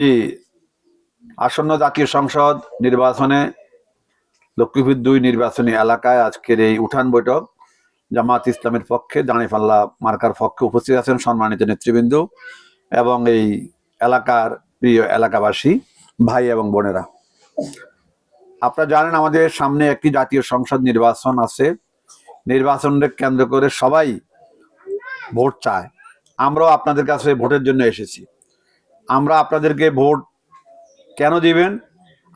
এই আসন্ন জাতীয় সংসদ নির্বাচনে লক্ষ্মীপুর ২ নির্বাচনী এলাকায় আজকের এই উঠান বৈঠক জামাত ইসলামের পক্ষে দাঁড়িপাল্লা মার্কার পক্ষে উপস্থিত আছেন সম্মানিত নেতৃবৃন্দ এবং এই এলাকার প্রিয় এলাকাবাসী ভাই এবং বোনেরা। আপনারা জানেন আমাদের সামনে একটি জাতীয় সংসদ নির্বাচন আছে। নির্বাচনকে কেন্দ্র করে সবাই ভোট চায়। আমরাও আপনাদের কাছে ভোটের জন্য এসেছি। আমরা আপনাদেরকে ভোট কেন দিবেন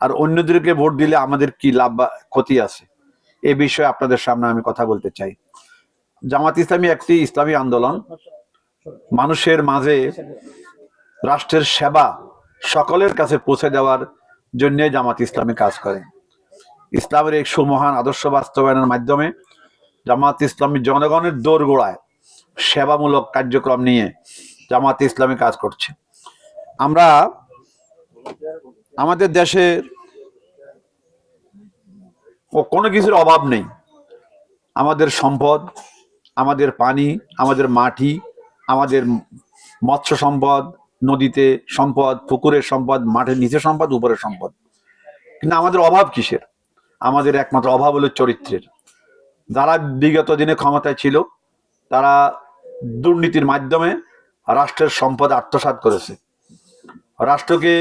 আর অন্যদেরকে ভোট দিলে আমাদের কি লাভ বা ক্ষতি আছে এই বিষয়ে আপনাদের সামনে আমি কথা বলতে চাই। জামাত ইসলামী একটি ইসলামী আন্দোলন, মানুষের মাঝে রাষ্ট্রের সেবা সকলের কাছে পৌঁছে দেওয়ার জন্য জামাত ইসলামী কাজ করে। ইসলামের এই সুমহান আদর্শ বাস্তবায়নের মাধ্যমে জামাত ইসলামী জনগণের দোরগোড়ায় সেবামূলক কার্যক্রম নিয়ে জামাত ইসলামী কাজ করছে। আমরা আমাদের দেশের কোনো কিছুর অভাব নেই। আমাদের সম্পদ, আমাদের পানি, আমাদের মাটি, আমাদের মৎস্য সম্পদ, নদীতে সম্পদ, পুকুরের সম্পদ, মাঠের নিচে সম্পদ, উপরের সম্পদ। কিন্তু আমাদের অভাব কিসের? আমাদের একমাত্র অভাব হলো চরিত্রের। যারা বিগত দিনে ক্ষমতায় ছিল তারা দুর্নীতির মাধ্যমে রাষ্ট্রের সম্পদ আত্মসাৎ করেছে, রাষ্ট্রকে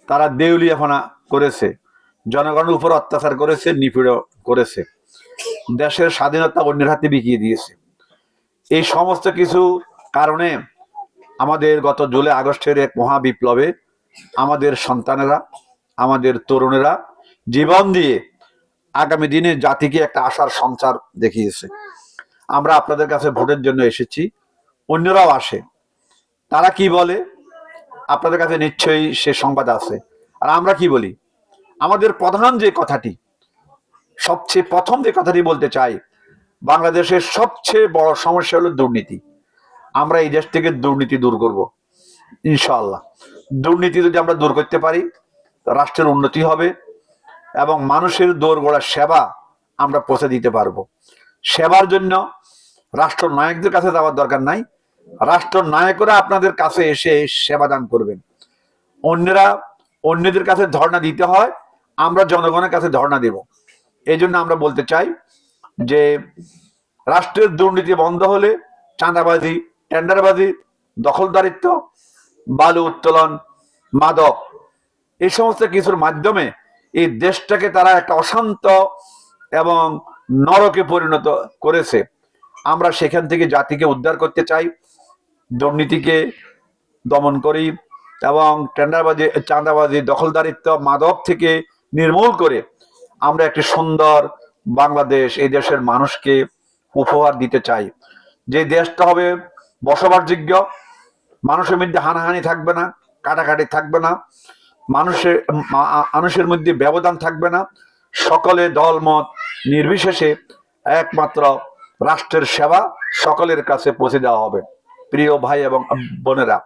তারা দেউলিয়াপনা করেছে, জনগণের উপর অত্যাচার করেছে, নিপীড়ন করেছে, দেশের স্বাধীনতা অন্যের হাতে বিকিয়ে দিয়েছে। এই সমস্ত কিছু কারণে আমাদের গত জুলাই আগস্টের এক মহাবিপ্লবে আমাদের সন্তানেরা, আমাদের তরুণেরা জীবন দিয়ে আগামী দিনে জাতিকে একটা আশার সঞ্চার দেখিয়েছে। আমরা আপনাদের কাছে ভোটের জন্য এসেছি, অন্যরাও আসে। তারা কি বলে আপনাদের কাছে নিশ্চয়ই সে সংবাদ আছে। আর আমরা কি বলি? আমাদের প্রধান যে কথাটি, সবচেয়ে প্রথম যে কথাটি বলতে চাই, বাংলাদেশের সবচেয়ে বড় সমস্যা হলো দুর্নীতি। আমরা এই দেশ থেকে দুর্নীতি দূর করব ইনশাআল্লাহ। দুর্নীতি যদি আমরা দূর করতে পারি, রাষ্ট্রের উন্নতি হবে এবং মানুষের দোরগোড়ার সেবা আমরা পৌঁছে দিতে পারবো। সেবার জন্য রাষ্ট্র নায়কদের কাছে যাওয়ার দরকার নাই, রাষ্ট্র নায়করা আপনাদের কাছে এসে সেবা দান করবেন। অন্যদের কাছে ধর্ণা দিতে হয়, আমরা জনগণের কাছে ধর্ণা দেব। এই জন্য আমরা বলতে চাই যে রাষ্ট্রের দুর্নীতি বন্ধ হলে চাঁদাবাজি, টেন্ডারবাজি, দখলদারিত্ব, বালু উত্তোলন, মাদক, এই সমস্ত কিছুর মাধ্যমে এই দেশটাকে তারা একটা অশান্ত এবং নরকে পরিণত করেছে। আমরা সেখান থেকে জাতিকে উদ্ধার করতে চাই, দুর্নীতিকে দমন করি এবং টেন্ডারবাজি, চাঁদাবাজি, দখলদারিত্ব, মাদক থেকে নির্মূল করে আমরা একটি সুন্দর বাংলাদেশ এই দেশের মানুষকে উপহার দিতে চাই। যে দেশটা হবে বসবাসযোগ্য, মানুষের মধ্যে হানাহানি থাকবে না, কাটাকাটি থাকবে না, মানুষের মধ্যে ব্যবধান থাকবে না, সকলে দলমত নির্বিশেষে একমাত্র রাষ্ট্রের সেবা সকলের কাছে পৌঁছে দেওয়া হবে। প্রিয় ভাই এবং বোনেরা,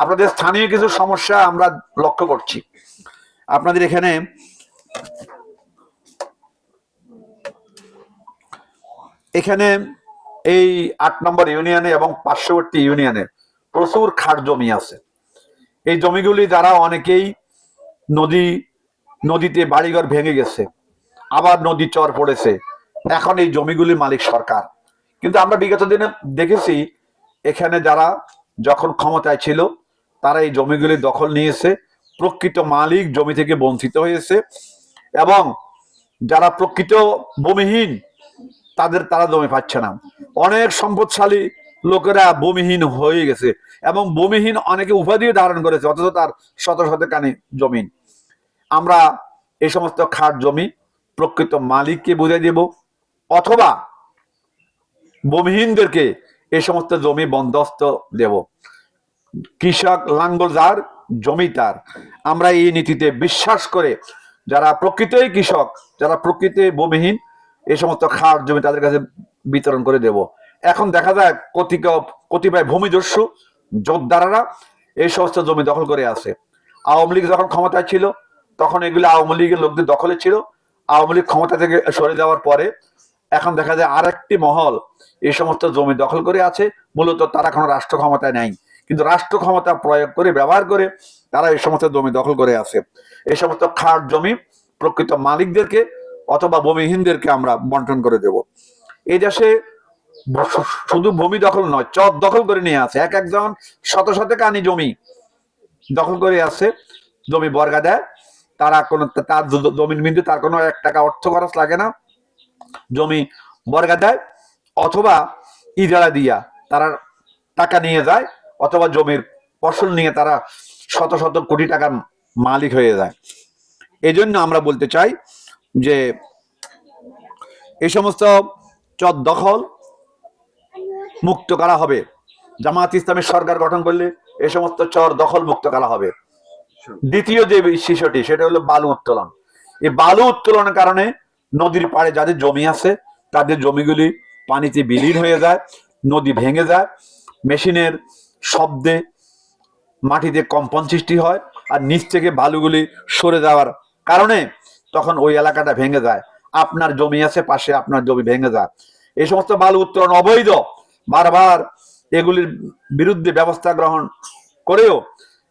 আপনাদের স্থানীয় কিছু সমস্যা আমরা লক্ষ্য করছি। আপনাদের এখানে এই ৮ নম্বর ইউনিয়নে এবং পার্শ্ববর্তী ইউনিয়নে প্রচুর খাস জমি আছে। এই জমিগুলি দ্বারা অনেকেই নদীতে বাড়িঘর ভেঙে গেছে, আবার নদী চর পড়েছে। এখন এই জমিগুলির মালিক সরকার। কিন্তু আমরা বিগত দিনে দেখেছি এখানে যারা যখন ক্ষমতায় ছিল তারা এই জমিগুলি দখল নিয়েছে, প্রকৃত মালিক জমি থেকে বঞ্চিত হয়েছে এবং যারা প্রকৃত ভূমিহীন তারা জমি পাচ্ছে না। অনেক সম্পদশালী লোকেরা ভূমিহীন হয়ে গেছে এবং ভূমিহীন অনেকে উপাধিও ধারণ করেছে, অথচ তার শত শত কানি জমি। আমরা এই সমস্ত খাট জমি প্রকৃত মালিককে বুঝিয়ে দেব অথবা ভূমিহীনদেরকে এই সমস্ত জমি বন্দোবস্ত দেব। কৃষক লাঙ্গল যার, জমি তার। আমরা এই নীতিতে বিশ্বাস করে যারা প্রকৃতই কৃষক, যারা প্রকৃত ভূমিহীন, এই সমস্ত খাট জমি তাদের কাছে বিতরণ করে দেব। এখন দেখা যায় কতিপয় ভূমিদস্যু যোদ্ধারা এই সমস্ত জমি দখল করে আছে। আওয়ামী লীগ যখন ক্ষমতায় ছিল তখন এগুলো আওয়ামী লীগের লোকদের দখলে ছিল। আওয়ামী লীগ ক্ষমতা থেকে সরে যাওয়ার পরে এখন দেখা যায় আরেকটি মহল এই সমস্ত জমি দখল করে আছে। মূলত তারা কোনো রাষ্ট্র ক্ষমতায় নাই, কিন্তু রাষ্ট্র ক্ষমতা প্রয়োগ করে ব্যবহার করে তারা এই সমস্ত জমি দখল করে আছে। এই সমস্ত খাট জমি প্রকৃত মালিকদেরকে অথবা ভূমিহীনদেরকে আমরা বন্টন করে দেব। এই দেশে শুধু ভূমি দখল নয়, চর দখল করে নিয়ে আছে, এক একজন শত শত কানি জমি দখল করে আছে, জমি বর্গা দেয়। তারা কোনো তার জমির বিন্দু তার কোনো 1 টাকা অর্থ খরচ লাগে না, জমি বর্গা দেয় অথবা ইজারা দিয়া তারা টাকা নিয়ে যায়, অথবা জমির ফসল নিয়ে তারা শত শত কোটি টাকার মালিক হয়ে যায়। এই জন্য আমরা বলতে চাই যে এই সমস্ত চর দখল মুক্ত করা হবে। জামায়াত ইসলামী সরকার গঠন করলে এই সমস্ত চর দখল মুক্ত করা হবে। দ্বিতীয় যে বিষয়টি সেটা হলো বালু উত্তোলন। এই বালু উত্তোলনের কারণে নদীর পাড়ে যাদের জমি আছে তাদের জমিগুলি পানিতে বিলীন হয়ে যায়, নদী ভেঙে যায়, মেশিনের শব্দে মাটিতে কম্পন সৃষ্টি হয়, আর নিচ থেকে বালুগুলি সরে যাওয়ার কারণে তখন ওই এলাকাটা ভেঙে যায়। আপনার জমি আছে পাশে, আপনার জমি ভেঙে যায়। এই সমস্ত বালু উত্তোলন অবৈধ। বারবার এগুলির বিরুদ্ধে ব্যবস্থা গ্রহণ করেও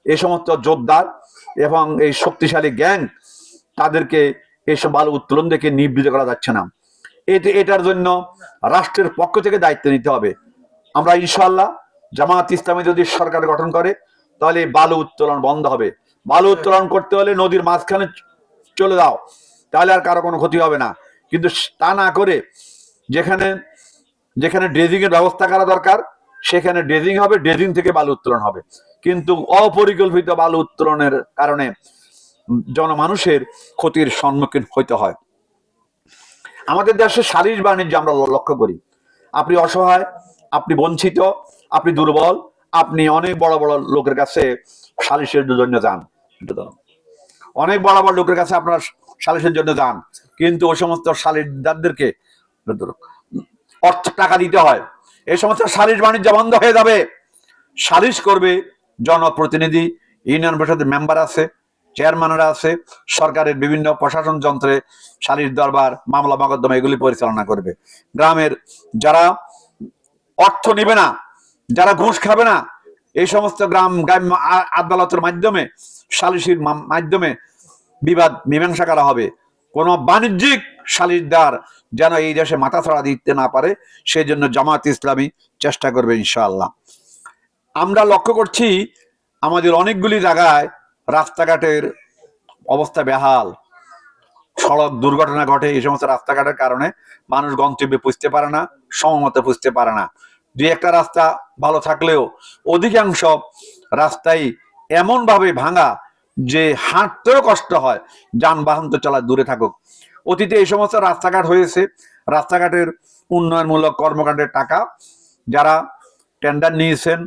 এই সমস্ত যোদ্ধার এবং এই শক্তিশালী গ্যাং তাদেরকে এইসব বালু উত্তোলন থেকে নিবৃত করা যাচ্ছে না। এটার জন্য রাষ্ট্রের পক্ষ থেকে দায়িত্ব নিতে হবে। আমরা ইনশাআল্লাহ জামায়াত ইসলামী যদি সরকার গঠন করে তাহলে বালু উত্তোলন বন্ধ হবে। বালু উত্তোলন করতে হলে নদীর মাঝখানে চলে যাও, তাহলে আর কারো কোনো ক্ষতি হবে না। কিন্তু তা না করে যেখানে যেখানে ড্রেজিং এর ব্যবস্থা করা দরকার সেখানে ড্রেজিং হবে, ড্রেজিং থেকে বালু উত্তোলন হবে। কিন্তু অপরিকল্পিত বালু উত্তোলনের কারণে জনমানুষের ক্ষতির সম্মুখীন হইতে হয়। আমাদের দেশে সালিস বাণিজ্য আমরা লক্ষ্য করি। আপনি অসহায়, আপনি বঞ্চিত, আপনি দুর্বল, আপনি অনেক বড় বড় লোকের কাছে সালিসের জন্য যান, অনেক বড় বড় লোকের কাছে আপনারা সালিসের জন্য যান, কিন্তু ওই সমস্ত সালিসদারদেরকে অর্থ টাকা দিতে হয়। এই সমস্ত সালিস বাণিজ্য বন্ধ হয়ে যাবে। সালিস করবে জনপ্রতিনিধি, ইউনিয়ন পরিষদের মেম্বার আছে, চেয়ারম্যানরা আছে, সরকারের বিভিন্ন প্রশাসন যন্ত্রে সালিস দরবার, মামলা মোকদ্দমা এগুলি পরিচালনা করবে। গ্রামের যারা অর্থ নিবে না, যারা ঘুষ খাবে না, এই সমস্ত গ্রাম আদালতের মাধ্যমে, সালিসির মাধ্যমে বিবাদ মীমাংসা করা হবে। কোন বাণিজ্যিক সালিসদার যেন এই দেশে মাথা ছাড়া দিতে না পারে, সেই জন্য জামায়াত ইসলামী চেষ্টা করবে ইনশাআল্লাহ। আমরা লক্ষ্য করছি আমাদের অনেকগুলি জায়গায় রাস্তাঘাটের অবস্থা বেহাল, সড়ক দুর্ঘটনা ঘটে। এই সমস্ত রাস্তাঘাটের কারণে মানুষ গন্তব্যে পুষতে পারে না, সময়মতো পুষতে পারে না। দুই একটা রাস্তা ভালো থাকলেও অধিকাংশ রাস্তাই এমন ভাবে ভাঙা যে হাঁটতেও কষ্ট হয়, যানবাহন তো চলা দূরে থাকুক। অতীতে এই সমস্ত রাস্তাঘাট হয়েছে, রাস্তাঘাটের উন্নয়নমূলক কর্মকাণ্ডের টাকা যারা টেন্ডার নিয়েছেন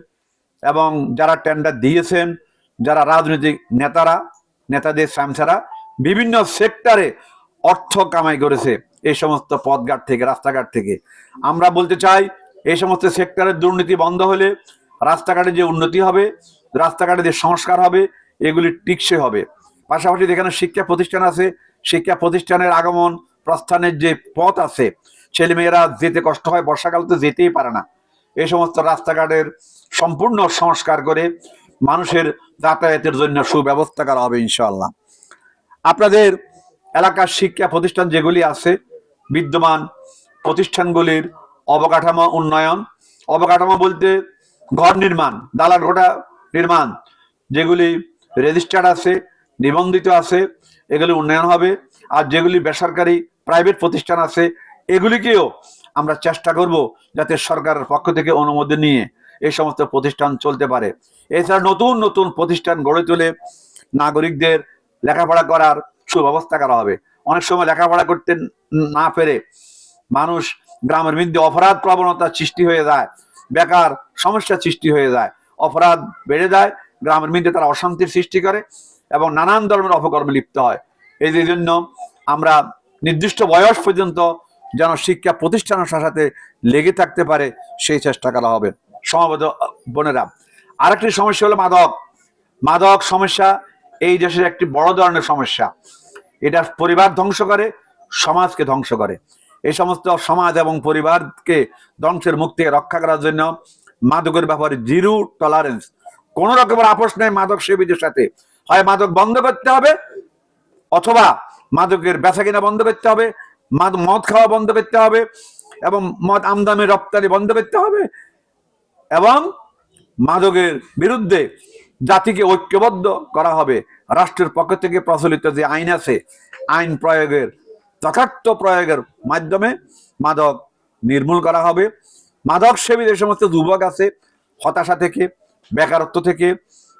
এবং যারা টেন্ডার দিয়েছেন, যারা রাজনৈতিক নেতাদের স্যামসারা বিভিন্ন সেক্টরে অর্থ কামাই করেছে এই সমস্ত পথঘাট থেকে, রাস্তাঘাট থেকে। আমরা বলতে চাই এই সমস্ত সেক্টরের দুর্নীতি বন্ধ হলে রাস্তাঘাটে যে উন্নতি হবে, রাস্তাঘাটে যে সংস্কার হবে, এগুলি টিকসই হবে। পাশাপাশি যেখানে শিক্ষা প্রতিষ্ঠান আছে, শিক্ষা প্রতিষ্ঠানের আগমন প্রস্থানের যে পথ আছে, ছেলেমেয়েরা যেতে কষ্ট হয়, বর্ষাকাল তো যেতেই পারে না। এই সমস্ত রাস্তাঘাটের সম্পূর্ণ সংস্কার করে মানুষের যাতায়াতের জন্য সুব্যবস্থা করা হবে ইনশাআল্লাহ। আপনাদের এলাকার শিক্ষা প্রতিষ্ঠান যেগুলি আছে, বিদ্যমান প্রতিষ্ঠানগুলির অবকাঠামো উন্নয়ন, অবকাঠামো বলতে ঘর নির্মাণ, দালান কোঠা নির্মাণ, যেগুলি রেজিস্টার্ড আছে, নিবন্ধিত আছে, এগুলি উন্নয়ন হবে। আর যেগুলি বেসরকারি প্রাইভেট প্রতিষ্ঠান আছে, এগুলিকেও আমরা চেষ্টা করব যাতে সরকারের পক্ষ থেকে অনুমোদন নিয়ে এই সমস্ত প্রতিষ্ঠান চলতে পারে। এছাড়া নতুন নতুন প্রতিষ্ঠান গড়ে তুলে নাগরিকদের লেখাপড়া করার সুব্যবস্থা করা হবে। অনেক সময় লেখাপড়া করতে না পেরে মানুষ গ্রামের মধ্যে অপরাধ প্রবণতা সৃষ্টি হয়ে যায়, বেকার সমস্যা সৃষ্টি হয়ে যায়, অপরাধ বেড়ে যায়, গ্রামের মধ্যে তারা অশান্তির সৃষ্টি করে এবং নানান ধরনের অপকর্মে লিপ্ত হয়। এই জন্য আমরা নির্দিষ্ট বয়স পর্যন্ত যেন শিক্ষা প্রতিষ্ঠানের সাথে লেগে থাকতে পারে সেই চেষ্টা করা হবে। সমবেত বোনেরা, আরেকটি সমস্যা হলো মাদক সমস্যা। এই দেশের একটি বড় ধরনের সমস্যা। এটা পরিবার ধ্বংস করে, সমাজকে ধ্বংস করে। এই সমস্ত সমাজ এবং পরিবারকে ধ্বংসের মুখ থেকে রক্ষা করার জন্য মাদকের ব্যাপারে জিরো টলারেন্স কোনো রকমের আপোষ নেই মাদক সেবীদের সাথে। হয় মাদক বন্ধ করতে হবে, অথবা মাদকের বেচা কিনা বন্ধ করতে হবে, মদ খাওয়া বন্ধ করতে হবে, এবং মদ আমদানি রপ্তানি বন্ধ করতে হবে, এবং মাদকের বিরুদ্ধে জাতিকে ঐক্যবদ্ধ করা হবে। রাষ্ট্রের পক্ষ থেকে প্রচলিত যে আইন আছে, আইন প্রয়োগের যথার্থ প্রয়োগের মাধ্যমে মাদক নির্মূল করা হবে। মাদক সেবী যে সমস্ত যুবক আছে, হতাশা থেকে, বেকারত্ব থেকে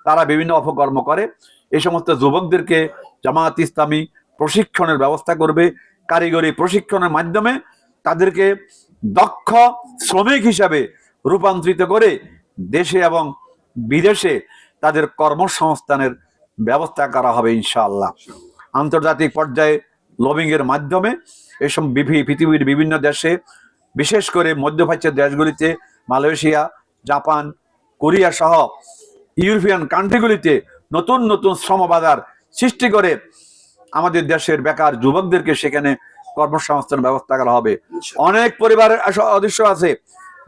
তারা বিভিন্ন অপকর্ম করে, এই সমস্ত যুবকদেরকে জামায়াত ইসলামী প্রশিক্ষণের ব্যবস্থা করবে। কারিগরি প্রশিক্ষণের মাধ্যমে তাদেরকে দক্ষ শ্রমিক হিসাবে রূপান্তরিত করে দেশে এবং বিদেশে তাদের কর্মসংস্থানের ব্যবস্থা করা হবে ইনশাআল্লাহ। আন্তর্জাতিক পর্যায়ে লবিং এর মাধ্যমে এসব পৃথিবীর বিভিন্ন দেশে, বিশেষ করে মধ্যপ্রাচ্যের দেশগুলিতে, মালয়েশিয়া, জাপান, কোরিয়া সহ ইউরোপিয়ান কান্ট্রিগুলিতে নতুন নতুন শ্রমবাজার সৃষ্টি করে আমাদের দেশের বেকার যুবকদেরকে সেখানে কর্মসংস্থান ব্যবস্থা করা হবে। অনেক পরিবারের সদস্য আছে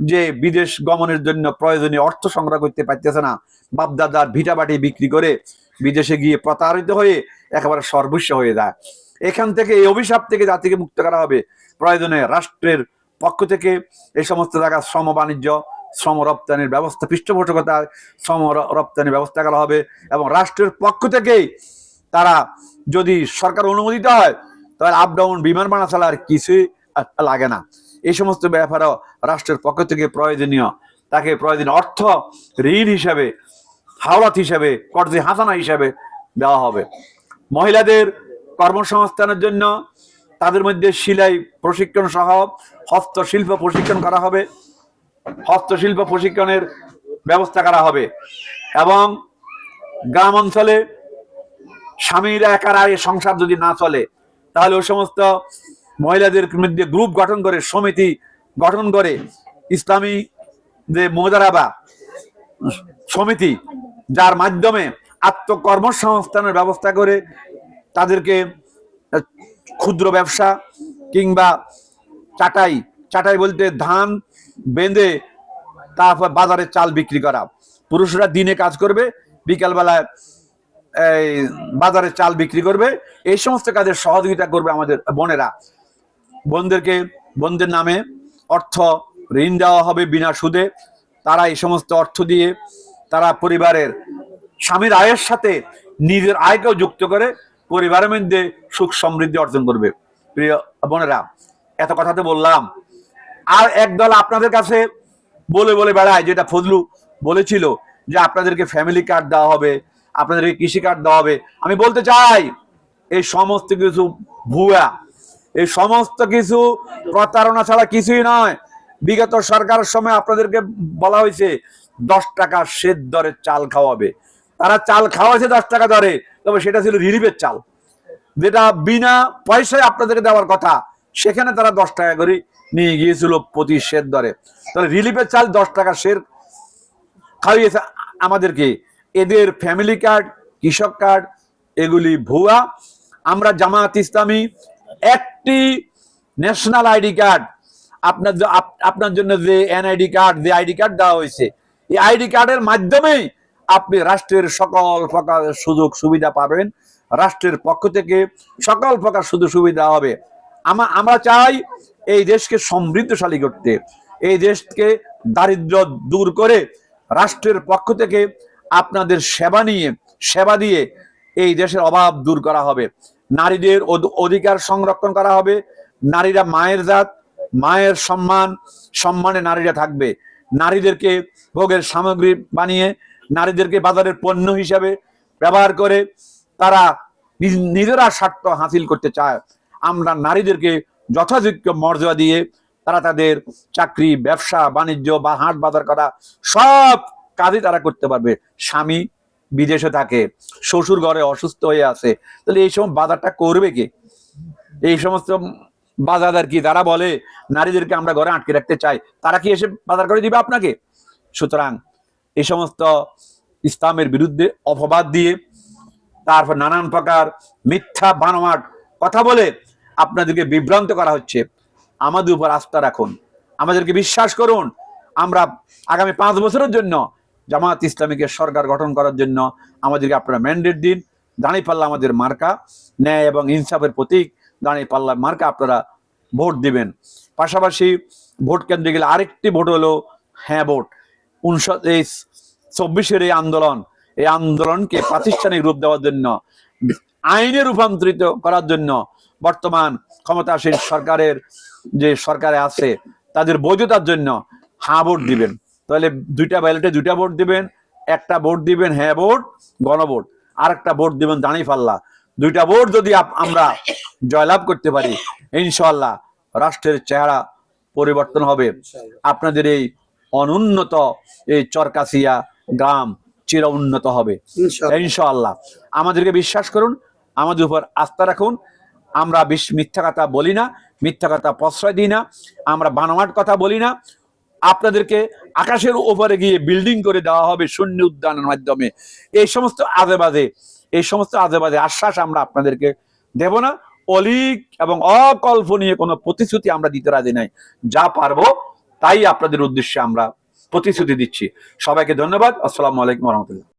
যে বিদেশ গমনের জন্য প্রয়োজনীয় অর্থ সংগ্রহ করতে পারতেছে না, বাপদাদার ভিটাবাটি বিক্রি করে বিদেশে গিয়ে প্রতারিত হয়ে একেবারে সর্বস্ব হয়ে যায়। এখান থেকে, এই অভিশাপ থেকে জাতিকে মুক্ত করা হবে। প্রয়োজনে রাষ্ট্রের পক্ষ থেকে এই সমস্ত জায়গায় শ্রম বাণিজ্য, শ্রম রপ্তানির ব্যবস্থা, পৃষ্ঠপোষকতায় শ্রম রপ্তানির ব্যবস্থা করা হবে, এবং রাষ্ট্রের পক্ষ থেকেই তারা যদি সরকার অনুমোদিত হয় তাহলে আপ ডাউন বিমান ভাড়া ছাড়া আর কিছুই লাগে না। এই সমস্ত ব্যাপারেও রাষ্ট্রের পক্ষ থেকে তাকে প্রয়োজনীয় অর্থ ঋণ হিসাবে, হাওলাত হিসাবে, কর্জে হাসানা হিসাবে দেওয়া হবে। মহিলাদের কর্মসংস্থানের জন্য তাদের মধ্যে সেলাই প্রশিক্ষণ সহ হস্তশিল্প প্রশিক্ষণ করা হবে, হস্তশিল্প প্রশিক্ষণের ব্যবস্থা করা হবে। এবং গ্রাম অঞ্চলে স্বামীরা একার আয় সংসার যদি না চলে, তাহলে ওই সমস্ত মহিলাদের মধ্যে গ্রুপ গঠন করে, সমিতি গঠন করে, ইসলামী যে মুদারাবা সমিতি, যার মাধ্যমে আত্মকর্মসংস্থানের ব্যবস্থা করে তাদেরকে ক্ষুদ্র ব্যবসা কিংবা চাটাই বলতে ধান বেঁধে তারপর বাজারে চাল বিক্রি করা। পুরুষরা দিনে কাজ করবে, বিকালবেলায় এই বাজারে চাল বিক্রি করবে। এই সমস্ত কাজের সহযোগিতা করবে আমাদের বোনেরা। বোনদের নামে অর্থ ঋণ দেওয়া হবে বিনা সুদে। তারা এই সমস্ত অর্থ দিয়ে তারা পরিবারের স্বামীর আয়ের সাথে নিজের আয়কেও যুক্ত করে পরিবারের মধ্যে সুখ সমৃদ্ধি অর্জন করবে। প্রিয় বোনেরা, এত কথা তো বললাম, আর একদল আপনাদের কাছে বলে বেড়ায়, যেটা ফজলু বলেছিল যে আপনাদেরকে ফ্যামিলি কার্ড দেওয়া হবে, আপনাদেরকে কৃষি কার্ড দেওয়া হবে। আমি বলতে চাই এই সমস্ত কিছু ভুয়া, এই সমস্ত কিছু প্রতারণা ছাড়া কিছুই নয়। বিগত সরকারের সময় আপনাদেরকে বলা হয়েছে 10 টাকা সের দরে চাল খাওয়াবে। তারা চাল খাওয়াছে 10 টাকা দরে, তবে সেটা ছিল রিলিফের চাল, যেটা বিনা পয়সায় আপনাদেরকে দেওয়ার কথা, সেখানে তারা 10 টাকা করে নিয়ে গিয়েছিল প্রতি সের দরে। তাহলে রিলিফের চাল 10 টাকা সের খাওয়িয়েছে আমাদেরকে। এদের ফ্যামিলি কার্ড, কৃষক কার্ড এগুলি ভুয়া। আমরা জামায়াত ইসলামী একটি ন্যাশনাল আইডি কার্ড, আপনার জন্য যে এনআইডি কার্ড, যে আইডি কার্ড দেওয়া হয়েছে, এই আইডি কার্ডের মাধ্যমেই আপনি রাষ্ট্রের সকল প্রকার সুযোগ সুবিধা পাবেন। রাষ্ট্রের পক্ষ থেকে সকল প্রকার সুযোগ সুবিধা হবে। আমরা চাই এই দেশকে সমৃদ্ধশালী করতে, এই দেশকে দারিদ্র দূর করে রাষ্ট্রের পক্ষ থেকে আপনাদের সেবা দিয়ে এই দেশের অভাব দূর করা হবে। নারীদের অধিকার সংরক্ষণ করা হবে। নারীরা মায়ের জাত, মায়ের সম্মানে নারীরা থাকবে। নারীদেরকে ভোগের সামগ্রী বানিয়ে, নারীদেরকে বাজারের পণ্য হিসাবে ব্যবহার করে তারা নিজেরা স্বার্থ হাসিল করতে চায়। আমরা নারীদেরকে যথাযোগ্য মর্যাদা দিয়ে তারা তাদের চাকরি, ব্যবসা বাণিজ্য বা হাট বাজার করা সব কাজই তারা করতে পারবে। স্বামী বিদেশে থাকে, শ্বশুর ঘরে অসুস্থ হয়ে আছে, তাহলে এই সময় বাজারটা করবে কে? এই সমস্ত বাজারদার কি তারা বলে নারীদেরকে আমরা ঘরে আটকে রাখতে চাই, তারা কি এসে বাজার করে দিবে আপনাকে? সুতরাং এই সমস্ত ইসলামের বিরুদ্ধে অপবাদ দিয়ে, তারপর নানান প্রকার মিথ্যা বানোয়াট কথা বলে আপনাদেরকে বিভ্রান্ত করা হচ্ছে। আমাদের উপর আস্থা রাখুন, আমাদেরকে বিশ্বাস করুন। আমরা আগামী 5 বছরের জন্য জামাত ইসলামীকে সরকার গঠন করার জন্য আমাদেরকে আপনারা ম্যান্ডেট দিন। দাঁড়িপাল্লা আমাদের মার্কা, ন্যায় এবং ইনসাফের প্রতীক দাঁড়িপাল্লা মার্কা আপনারা ভোট দিবেন। পাশাপাশি ভোট কেন্দ্রে গেলে আরেকটি ভোট হলো হ্যাঁ ভোট। 24-এর এই আন্দোলনকে প্রাতিষ্ঠানিক রূপ দেওয়ার জন্য, আইনে রূপান্তরিত করার জন্য বর্তমান ক্ষমতাসীন সরকারে আছে তাদের বৈধতার জন্য হ্যাঁ ভোট দিবেন। তাহলে 2টা ব্যালটে 2টা ভোট দিবেন। একটা ভোট দিবেন হ্যাঁ ভোট, গণভোট, আর একটা ভোট দিবেন দাঁড়িপাল্লা। 2টা ভোট যদি আমরা জয়লাভ করতে পারি, ইনশাআল্লাহ রাষ্ট্রের চেহারা পরিবর্তন হবে। আপনাদের এই অনুন্নত এই চরকাশিয়া গ্রাম চির উন্নত হবে ইনশাআল্লাহ। আমাদেরকে বিশ্বাস করুন, আমাদের উপর আস্থা রাখুন। আমরা মিথ্যা কথা বলি না, মিথ্যা কথা প্রশ্রয় দিই না, আমরা বানোয়াট কথা বলি না। আপনাদেরকে আকাশের উপরে গিয়ে বিল্ডিং করে দেওয়া হবে শূন্য উদ্যানের মাধ্যমে, এই সমস্ত আজেবাজে আশ্বাস আমরা আপনাদেরকে দেব না। অলিক এবং অকল্পনীয় কোনো প্রতিশ্রুতি আমরা দিতে রাজি নাই। যা পারবো তাই আপনাদের উদ্দেশ্যে আমরা প্রতিশ্রুতি দিচ্ছি। সবাইকে ধন্যবাদ। আসসালামু আলাইকুম রহমতুল্লাহ।